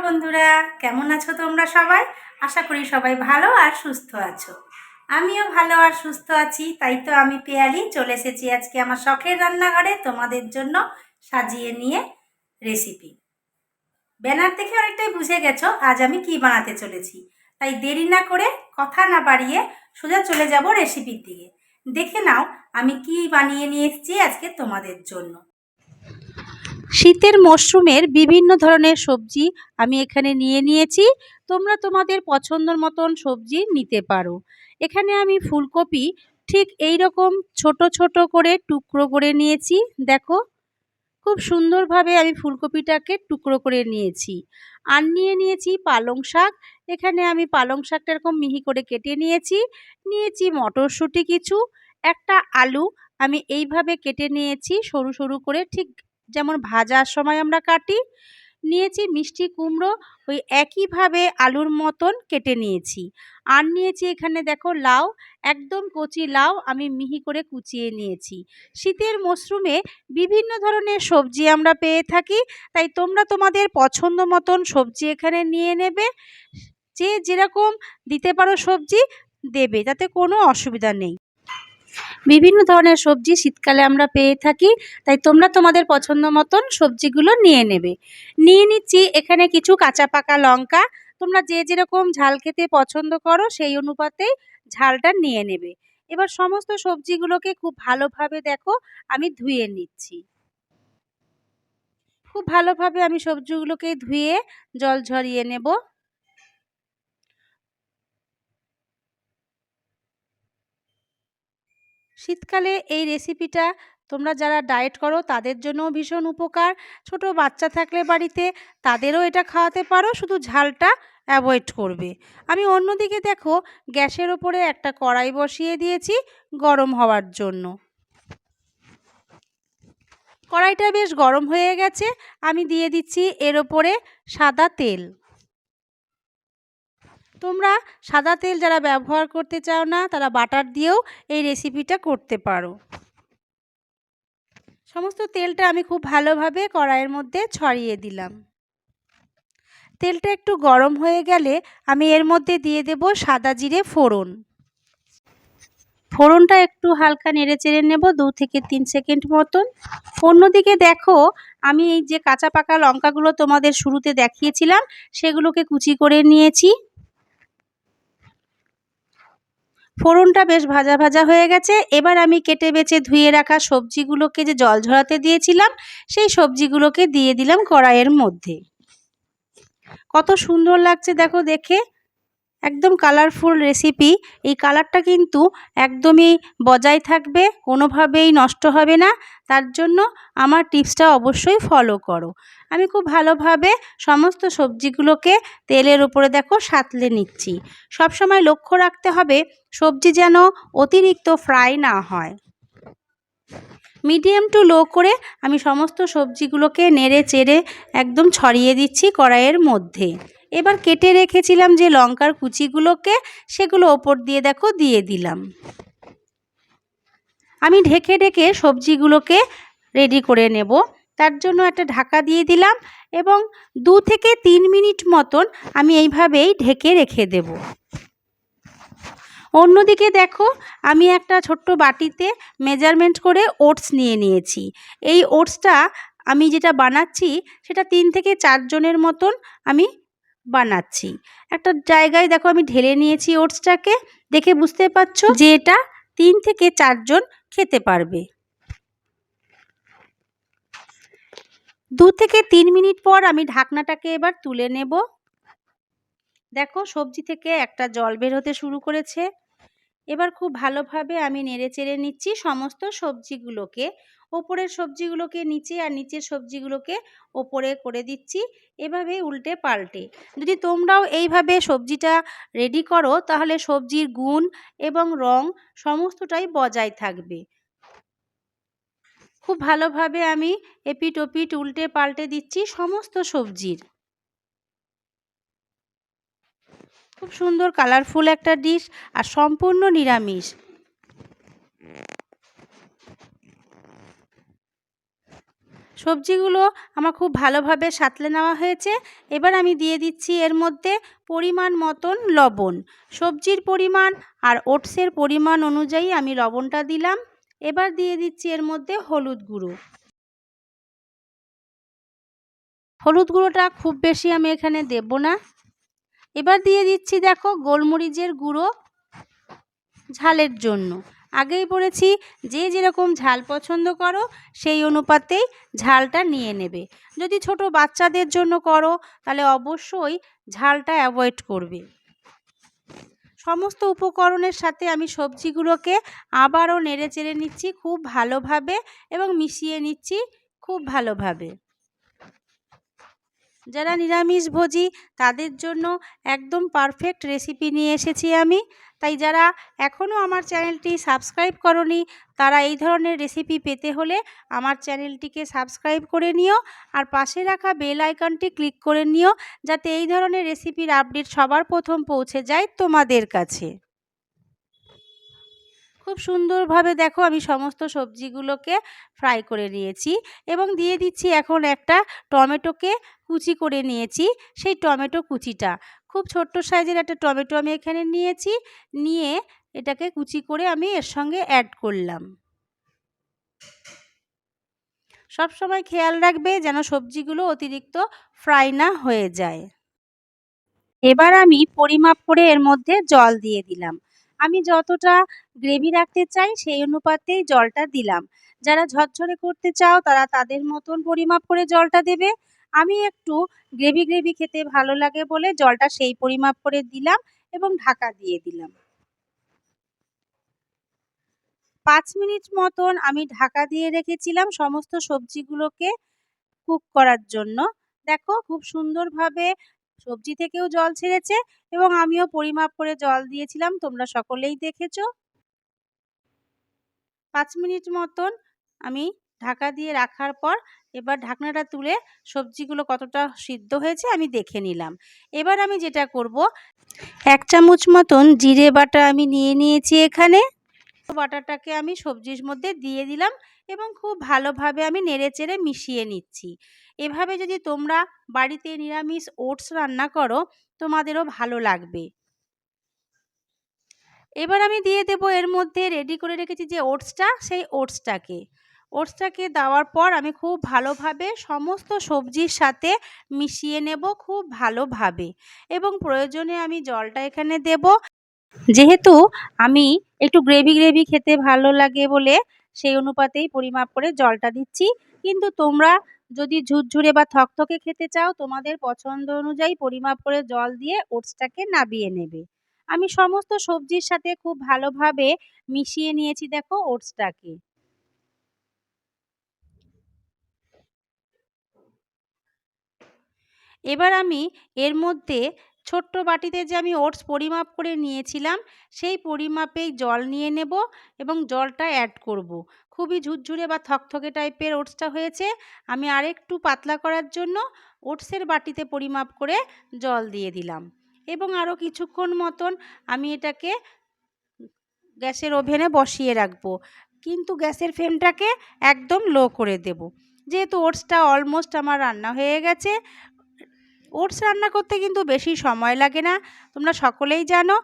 বন্ধুরা, কেমন আছো তোমরা সবাই? আশা করি সবাই ভালো আর সুস্থ আছো। আমিও ভালো আর সুস্থ আছি। তাই তো আমি পেয়ালি চলে এসেছি আজকে আমার শখের রান্নাঘরে তোমাদের জন্য সাজিয়ে নিয়ে রেসিপি। ব্যানার দেখে অনেকটাই বুঝে গেছো আজ আমি কি বানাতে চলেছি। তাই দেরি না করে কথা না বাড়িয়ে সোজা চলে যাব রেসিপির দিকে। দেখে নাও আমি কি বানিয়ে নিয়ে এসেছি আজকে তোমাদের জন্য। শীতের মরশুমের বিভিন্ন ধরনের সবজি আমি এখানে নিয়ে নিয়েছি। তোমরা তোমাদের পছন্দের মতন সবজি নিতে পারো। এখানে আমি ফুলকপি ঠিক এই রকম ছোট ছোট করে টুকরো করে নিয়েছি। দেখো, খুব সুন্দরভাবে আমি ফুলকপিটাকে টুকরো করে নিয়েছি। আর নিয়েছি পালং শাক। এখানে আমি পালং শাকটা এরকম মিহি করে কেটে নিয়েছি মটরশুঁটি কিছু, একটা আলু আমি এইভাবে কেটে নিয়েছি সরু সরু করে, ঠিক যেমন ভাজার সময় আমরা কাটি। নিয়েছি মিষ্টি কুমড়ো, ওই একইভাবে আলুর মতন কেটে নিয়েছি। আর নিয়েছি এখানে দেখো লাউ, একদম কচি লাউ আমি মিহি করে কুচিয়ে নিয়েছি। শীতের মরশুমে বিভিন্ন ধরনের সবজি আমরা পেয়ে থাকি, তাই তোমরা তোমাদের পছন্দ মতন সবজি এখানে নিয়ে নেবে। যে যেরকম দিতে পারো সবজি দেবে, তাতে কোনো অসুবিধা নেই। বিভিন্ন ধরনের সবজি শীতকালে আমরা পেয়ে থাকি, তাই তোমরা তোমাদের পছন্দ মতন সবজিগুলো নিয়ে নেবে। নিয়ে নিচ্ছি এখানে কিছু কাঁচা পাকা লঙ্কা। তোমরা যে যেরকম ঝাল খেতে পছন্দ করো সেই অনুপাতেই ঝালটা নিয়ে নেবে। এবার সমস্ত সবজিগুলোকে খুব ভালোভাবে দেখো আমি ধুয়ে নিচ্ছি। খুব ভালোভাবে আমি সবজিগুলোকে ধুয়ে জল ঝরিয়ে নেব। শীতকালে এই রেসিপিটা তোমরা যারা ডায়েট করো তাদের জন্যও ভীষণ উপকার। ছোট বাচ্চা থাকলে বাড়িতে তাদেরও এটা খাওয়াতে পারো, শুধু ঝালটা অ্যাভয়েড করবে। আমি অন্যদিকে দেখো গ্যাসের ওপরে একটা কড়াই বসিয়ে দিয়েছি গরম হওয়ার জন্য। কড়াইটা বেশ গরম হয়ে গেছে। আমি দিয়ে দিচ্ছি এর ওপরে সাদা তেল। তোমরা সাদা তেল যারা ব্যবহার করতে চাও না তারা বাটার দিয়েও এই রেসিপিটা করতে পারো। সমস্ত তেলটা আমি খুব ভালোভাবে কড়াইয়ের মধ্যে ছড়িয়ে দিলাম। তেলটা একটু গরম হয়ে গেলে আমি এর মধ্যে দিয়ে দেব সাদা জিরে ফোড়ন। ফোড়নটা একটু হালকা নেড়ে চেড়ে নেব 2 থেকে 3 সেকেন্ড মতন। অন্যদিকে দেখো আমি এই যে কাঁচা পাকা লঙ্কাগুলো তোমাদের শুরুতে দেখিয়েছিলাম সেগুলোকে কুচি করে নিয়েছি। ফোড়নটা বেশ ভাজা ভাজা হয়ে গেছে। এবার আমি কেটে বেছে ধুয়ে রাখা সবজিগুলোকে যে জল ঝরাতে দিয়েছিলাম সেই সবজিগুলোকে দিয়ে দিলাম কড়াইয়ের মধ্যে। কত সুন্দর লাগছে দেখো দেখে, একদম কালারফুল রেসিপি। এই কালারটা কিন্তু একদমই বজায় থাকবে, কোনোভাবেই নষ্ট হবে না। তার জন্য আমার টিপসটা অবশ্যই ফলো করো। আমি খুব ভালোভাবে সমস্ত সবজিগুলোকে তেলের উপরে দেখো সাঁতলে নিচ্ছি। সবসময় লক্ষ্য রাখতে হবে সবজি যেন অতিরিক্ত ফ্রাই না হয়। মিডিয়াম টু লো করে আমি সমস্ত সবজিগুলোকে নেড়ে চেড়ে একদম ছড়িয়ে দিচ্ছি কড়াইয়ের মধ্যে। এবার কেটে রেখেছিলাম যে লঙ্কার কুচিগুলোকে সেগুলো ওপর দিয়ে দেখো দিয়ে দিলাম। আমি ঢেকে ঢেকে সবজিগুলোকে রেডি করে নেব। তার জন্য একটা ঢাকা দিয়ে দিলাম এবং 2 থেকে 3 মিনিট মতন আমি এইভাবেই ঢেকে রেখে দেব। অন্যদিকে দেখো আমি একটা ছোট্ট বাটিতে মেজারমেন্ট করে ওটস নিয়ে নিয়েছি। এই ওটসটা আমি যেটা বানাচ্ছি সেটা 3 থেকে 4 জনের মতন আমি বানাচ্ছি। একটা জায়গায় দেখো আমি ঢেলে নিয়েছি ওটসটাকে, দেখে বুঝতে পারছো যে এটা 3 থেকে 4 জন খেতে পারবে। 2 থেকে 3 মিনিট পর আমি ঢাকনাটাকে এবার তুলে নেব। দেখো সবজি থেকে একটা জল বের হতে শুরু করেছে। এবার খুব ভালোভাবে আমি নেড়ে চেড়ে নিচ্ছি সমস্ত সবজিগুলোকে। ওপরের সবজিগুলোকে নিচে আর নিচের সবজিগুলোকে ওপরে করে দিচ্ছি, এভাবে উল্টে পাল্টে। যদি তোমরাও এইভাবে সবজিটা রেডি করো তাহলে সবজির গুণ এবং রং সমস্তটাই বজায় থাকবে। খুব ভালোভাবে আমি এপিট ওপিট উল্টে পাল্টে দিচ্ছি সমস্ত সবজির। খুব সুন্দর কালারফুল একটা ডিশ আর সম্পূর্ণ নিরামিষ। সবজিগুলো আমার খুব ভালোভাবে সাঁতলে নেওয়া হয়েছে। এবার আমি দিয়ে দিচ্ছি এর মধ্যে পরিমাণ মতন লবণ। সবজির পরিমাণ আর ওটসের পরিমাণ অনুযায়ী আমি লবণটা দিলাম। এবার দিয়ে দিচ্ছি এর মধ্যে হলুদ গুঁড়ো। হলুদ গুঁড়োটা খুব বেশি আমি এখানে দেব না। এবার দিয়ে দিচ্ছি দেখো গোলমরিচের গুঁড়ো ঝালের জন্য। আগেই বলেছি যে যেরকম ঝাল পছন্দ করো সেই অনুপাতেই ঝালটা নিয়ে নেবে। যদি ছোট বাচ্চাদের জন্য করো তাহলে অবশ্যই ঝালটা অ্যাভয়েড করবে। সমস্ত উপকরণের সাথে আমি সবজিগুলোকে আবারও নেড়ে চেড়ে নিচ্ছি খুব ভালোভাবে এবং মিশিয়ে নিচ্ছি খুব ভালোভাবে। যারা নিরামিষভোজী তাদের জন্য একদম পারফেক্ট রেসিপি নিয়ে এসেছি আমি। তাই যারা এখনও আমার চ্যানেলটি সাবস্ক্রাইব করোনি তারা এই ধরনের রেসিপি পেতে হলে আমার চ্যানেলটিকে সাবস্ক্রাইব করে নিও আর পাশে রাখা বেল আইকনটি ক্লিক করে নিও, যাতে এই ধরনের রেসিপির আপডেট সবার প্রথম পৌঁছে যায় তোমাদের কাছে। খুব সুন্দরভাবে দেখো আমি সমস্ত সবজিগুলোকে ফ্রাই করে নিয়েছি এবং দিয়ে দিচ্ছি এখন একটা টমেটোকে কুচি করে নিয়েছি। সেই টমেটো কুচিটা খুব ছোট্ট সাইজের একটা টমেটো আমি এখানে নিয়েছি, নিয়ে এটাকে কুচি করে আমি এর সঙ্গে অ্যাড করলাম। সব সময় খেয়াল রাখবে যেন সবজিগুলো অতিরিক্ত ফ্রাই না হয়ে যায়। এবার আমি পরিমাপ করে এর মধ্যে জল দিয়ে দিলাম। আমি যতটা গ্রেভি রাখতে চাই সেই অনুপাতেই জলটা দিলাম। যারা ঝরঝরে করতে চাও তারা তাদের মতন পরিমাপ করে জলটা দেবে। আমি একটু গ্রেভি গ্রেভি খেতে ভালো লাগে বলে জলটা সেই পরিমাপ করে দিলাম এবং ঢাকা দিয়ে দিলাম। 5 মিনিট মতন আমি ঢাকা দিয়ে রেখেছিলাম সমস্ত সবজিগুলোকে কুক করার জন্য। দেখো খুব সুন্দরভাবে সবজি থেকেও জল ছেড়েছে এবং আমিও পরিমাপ করে জল দিয়েছিলাম, তোমরা সকলেই দেখেছো। 5 মিনিট মতন আমি ঢাকা দিয়ে রাখার পর এবার ঢাকনাটা তুলে সবজিগুলো কতটা সিদ্ধ হয়েছে আমি দেখে নিলাম। এবার আমি যেটা করব, 1 চামচ মতন জিরে বাটা আমি নিয়ে নিয়েছি এখানে। বাটাটাকে আমি সবজির মধ্যে দিয়ে দিলাম এবং খুব ভালোভাবে আমি নেড়েচেড়ে মিশিয়ে নিচ্ছি। এভাবে যদি তোমরা বাড়িতে নিরামিষ ওটস রান্না করো তোমাদেরও ভালো লাগবে। এবার আমি দিয়ে দেব এর মধ্যে রেডি করে রেখেছি যে ওটসটা, সেই ওটসটাকে দেওয়ার পর আমি খুব ভালোভাবে সমস্ত সবজির সাথে মিশিয়ে নেব খুব ভালোভাবে এবং প্রয়োজনে আমি জলটা এখানে দেব। যেহেতু আমি একটু গ্রেভি গ্রেভি খেতে ভালো লাগে বলে সেই অনুপাতেই পরিমাপ করে জলটা দিচ্ছি, কিন্তু তোমরা যদি ঝুরঝুরে বা থকথকে খেতে চাও তোমাদের পছন্দ অনুযায়ী পরিমাপ করে জল দিয়ে ওটসটাকে নাবিয়ে নেবে। আমি সমস্ত সবজির সাথে খুব ভালোভাবে মিশিয়ে নিয়েছি দেখো ওটসটাকে। এবার আমি এর মধ্যে ছোট্ট বাটিতে যে আমি ওটস পরিমাপ করে নিয়েছিলাম সেই পরিমাপেই জল নিয়ে নেব এবং জলটা অ্যাড করব। খুবই ঝুরঝুরে বা থকথকে টাইপের ওটসটা হয়েছে, আমি আরেকটু পাতলা করার জন্য ওটসের বাটিতে পরিমাপ করে জল দিয়ে দিলাম এবং আরও কিছুক্ষণ মতন আমি এটাকে গ্যাসের ওভেনে বসিয়ে রাখবো, কিন্তু গ্যাসের ফ্লেমটাকে একদম লো করে দেব। যেহেতু ওটসটা অলমোস্ট আমার রান্না হয়ে গেছে। ওটস রান্না করতে কিন্তু বেশি সময় লাগে না, তোমরা সকলেই জানো।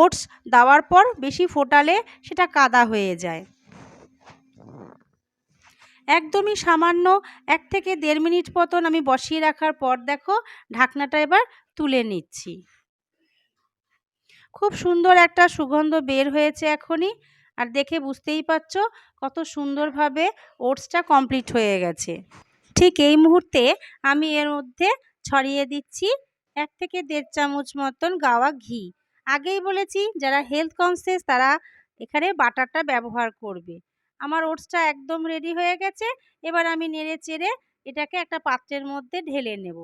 ওটস দেওয়ার পর বেশি ফোটালে সেটা কাদা হয়ে যায়। একদমই সামান্য 1 থেকে 1.5 মিনিট মতন আমি বসিয়ে রাখার পর দেখো ঢাকনাটা এবার তুলে নিচ্ছি। খুব সুন্দর একটা সুগন্ধ বের হয়েছে এখনই, আর দেখে বুঝতেই পারছো কত সুন্দরভাবে ওটসটা কমপ্লিট হয়ে গেছে। ঠিক এই মুহূর্তে আমি এর মধ্যে ছড়িয়ে দিচ্ছি 1 থেকে 1.5 চামচ মতন গাওয়া ঘি। আগেই বলেছি যারা হেলথ কনসিয়াস তারা এখানে বাটারটা ব্যবহার করবে। আমার ওটসটা একদম রেডি হয়ে গেছে। এবার আমি নেড়ে চেড়ে এটাকে একটা পাত্রের মধ্যে ঢেলে নেব।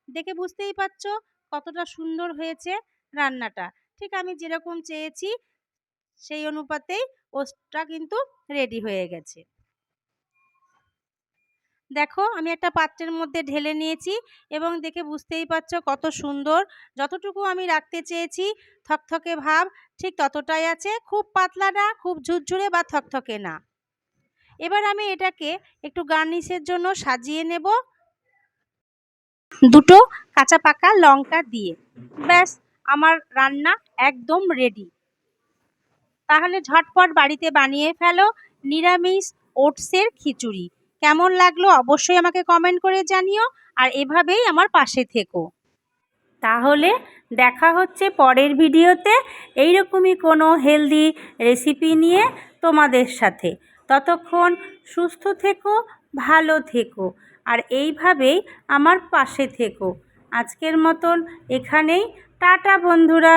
দেখে বুঝতেই পারছো কতটা সুন্দর হয়েছে রান্নাটা। ঠিক আমি যেরকম চেয়েছি সেই অনুপাতেই ওটসটা কিন্তু রেডি হয়ে গেছে। দেখো আমি একটা পাত্রের মধ্যে ঢেলে নিয়েছি এবং দেখে বুঝতেই পারছো কত সুন্দর। যতটুকু আমি রাখতে চেয়েছি থকথকে ভাব ঠিক ততটাই আছে, খুব পাতলা না, খুব ঝুরঝুরে বা থকথকে না। এবার আমি এটাকে একটু গার্নিশের জন্য সাজিয়ে নেব দুটো কাঁচা পাকা লঙ্কা দিয়ে। ব্যাস, আমার রান্না একদম রেডি। তাহলে ঝটপট বাড়িতে বানিয়ে ফেলো নিরামিষ ওটসের খিচুড়ি। কেমন লাগলো অবশ্যই আমাকে কমেন্ট করে জানিও, আর এভাবেই আমার পাশে থেকো। তাহলে দেখা হচ্ছে পরের ভিডিওতে এইরকমই কোনো হেলদি রেসিপি নিয়ে তোমাদের সাথে। ততক্ষণ সুস্থ থেকো, ভালো থেকো, আর এইভাবেই আমার পাশে থেকো। আজকের মতন এখানেই টাটা বন্ধুরা।